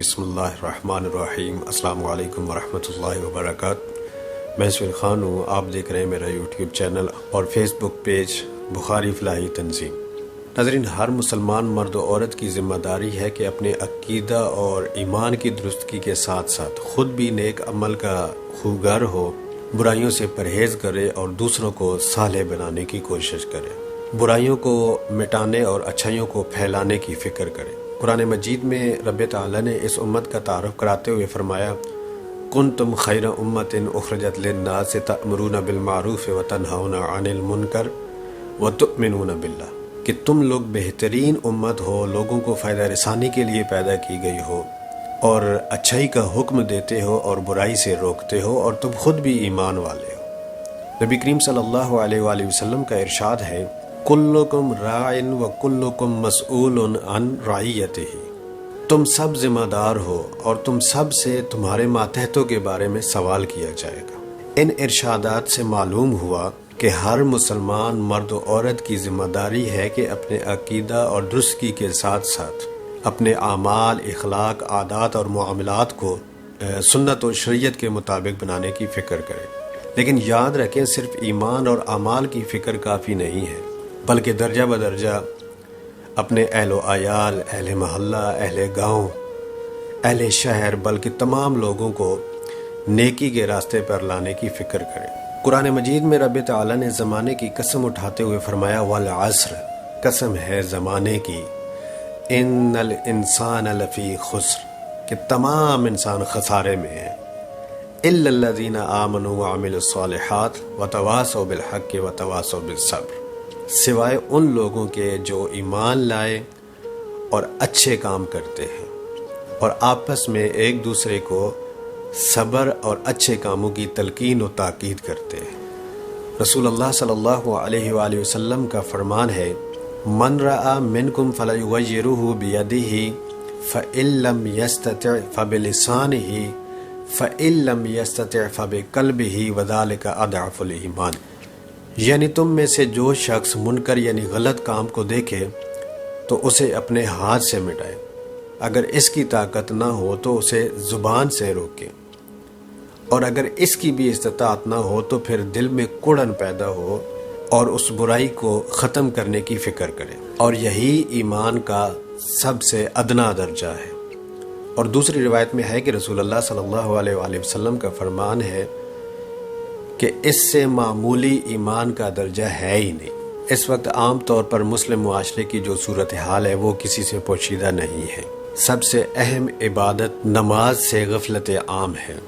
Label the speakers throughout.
Speaker 1: بسم اللہ الرحمن الرحیم۔ السلام علیکم ورحمۃ اللہ وبرکاتہ۔ میں سہیل خان ہوں، آپ دیکھ رہے ہیں میرا یوٹیوب چینل اور فیس بک پیج بخاری فلاحی تنظیم۔ ناظرین، ہر مسلمان مرد و عورت کی ذمہ داری ہے کہ اپنے عقیدہ اور ایمان کی درستگی کے ساتھ ساتھ خود بھی نیک عمل کا خوگر ہو، برائیوں سے پرہیز کرے اور دوسروں کو صالح بنانے کی کوشش کرے، برائیوں کو مٹانے اور اچھائیوں کو پھیلانے کی فکر کرے۔ قرآن مجید میں رب تعالیٰ نے اس امت کا تعارف کراتے ہوئے فرمایا، کنتم خیر امت اخرجت للناس تأمرون بالمعروف وتنہون عن المنکر وتؤمنون باللہ، کہ تم لوگ بہترین امت ہو، لوگوں کو فائدہ رسانی کے لیے پیدا کی گئی ہو اور اچھائی کا حکم دیتے ہو اور برائی سے روکتے ہو، اور تم خود بھی ایمان والے ہو۔ نبی کریم صلی اللہ علیہ وآلہ وسلم کا ارشاد ہے، کلکم راعٍ وکلکم مسئول عن رعیتہ، تم سب ذمہ دار ہو اور تم سب سے تمہارے ماتحتوں کے بارے میں سوال کیا جائے گا۔ ان ارشادات سے معلوم ہوا کہ ہر مسلمان مرد و عورت کی ذمہ داری ہے کہ اپنے عقیدہ اور درستگی کے ساتھ ساتھ اپنے اعمال، اخلاق، عادات اور معاملات کو سنت و شریعت کے مطابق بنانے کی فکر کرے۔ لیکن یاد رکھیں، صرف ایمان اور اعمال کی فکر کافی نہیں ہے، بلکہ درجہ بدرجہ اپنے اہل و عیال، اہل محلہ، اہل گاؤں، اہل شہر، بلکہ تمام لوگوں کو نیکی کے راستے پر لانے کی فکر کرے۔ قرآن مجید میں رب تعالیٰ نے زمانے کی قسم اٹھاتے ہوئے فرمایا، والعصر، قسم ہے زمانے کی، ان الانسان لفی خسر، کہ تمام انسان خسارے میں ہیں، الا الذین آمنوا وعملوا الصالحات وتواصوا بالحق وتواصوا بالصبر، سوائے ان لوگوں کے جو ایمان لائے اور اچھے کام کرتے ہیں اور آپس میں ایک دوسرے کو صبر اور اچھے کاموں کی تلقین و تاکید کرتے ہیں۔ رسول اللہ صلی اللہ علیہ وآلہ وسلم کا فرمان ہے، من رأى منکم فلیغیرہ بیدہ فإن لم یستطع فبلسانہ فإن لم یستطع فبقلبہ وذلک اضعف الایمان، یعنی تم میں سے جو شخص منکر یعنی غلط کام کو دیکھے تو اسے اپنے ہاتھ سے مٹائے، اگر اس کی طاقت نہ ہو تو اسے زبان سے روکے، اور اگر اس کی بھی استطاعت نہ ہو تو پھر دل میں کڑن پیدا ہو اور اس برائی کو ختم کرنے کی فکر کرے، اور یہی ایمان کا سب سے ادنا درجہ ہے۔ اور دوسری روایت میں ہے کہ رسول اللہ صلی اللہ علیہ وآلہ وسلم کا فرمان ہے کہ اس سے معمولی ایمان کا درجہ ہے ہی نہیں۔ اس وقت عام طور پر مسلم معاشرے کی جو صورتحال ہے وہ کسی سے پوشیدہ نہیں ہے۔ سب سے اہم عبادت نماز سے غفلت عام ہے۔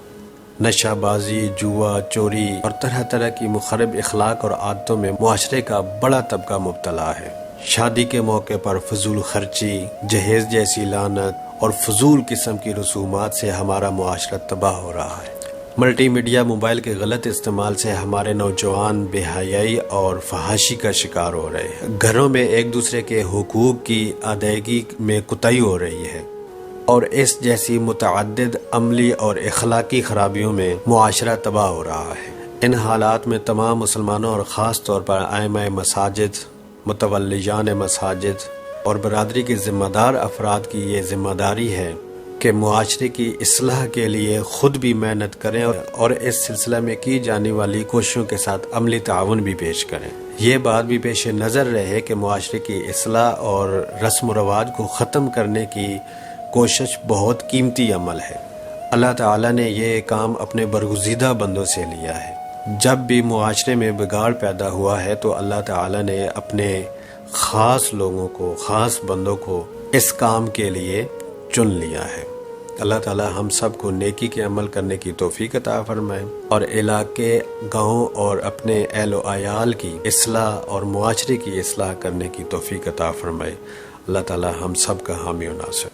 Speaker 1: نشہ بازی، جوا، چوری اور طرح طرح کی مخرب اخلاق اور عادتوں میں معاشرے کا بڑا طبقہ مبتلا ہے۔ شادی کے موقع پر فضول خرچی، جہیز جیسی لعنت اور فضول قسم کی رسومات سے ہمارا معاشرہ تباہ ہو رہا ہے۔ ملٹی میڈیا موبائل کے غلط استعمال سے ہمارے نوجوان بے حیائی اور فحاشی کا شکار ہو رہے ہیں۔ گھروں میں ایک دوسرے کے حقوق کی ادائیگی میں کوتاہی ہو رہی ہے، اور اس جیسی متعدد عملی اور اخلاقی خرابیوں میں معاشرہ تباہ ہو رہا ہے۔ ان حالات میں تمام مسلمانوں اور خاص طور پر ائمہ مساجد، متولیان مساجد اور برادری کے ذمہ دار افراد کی یہ ذمہ داری ہے کہ معاشرے کی اصلاح کے لیے خود بھی محنت کریں اور اس سلسلہ میں کی جانے والی کوششوں کے ساتھ عملی تعاون بھی پیش کریں۔ یہ بات بھی پیش نظر رہے کہ معاشرے کی اصلاح اور رسم و رواج کو ختم کرنے کی کوشش بہت قیمتی عمل ہے۔ اللہ تعالیٰ نے یہ کام اپنے برگزیدہ بندوں سے لیا ہے۔ جب بھی معاشرے میں بگاڑ پیدا ہوا ہے تو اللہ تعالیٰ نے اپنے خاص لوگوں کو، خاص بندوں کو اس کام کے لیے چن لیا ہے۔ اللہ تعالیٰ ہم سب کو نیکی کے عمل کرنے کی توفیق عطا فرمائے اور علاقے، گاؤں اور اپنے اہل و عیال کی اصلاح اور معاشرے کی اصلاح کرنے کی توفیق عطا فرمائے۔ اللہ تعالیٰ ہم سب کا حامی و ناصر۔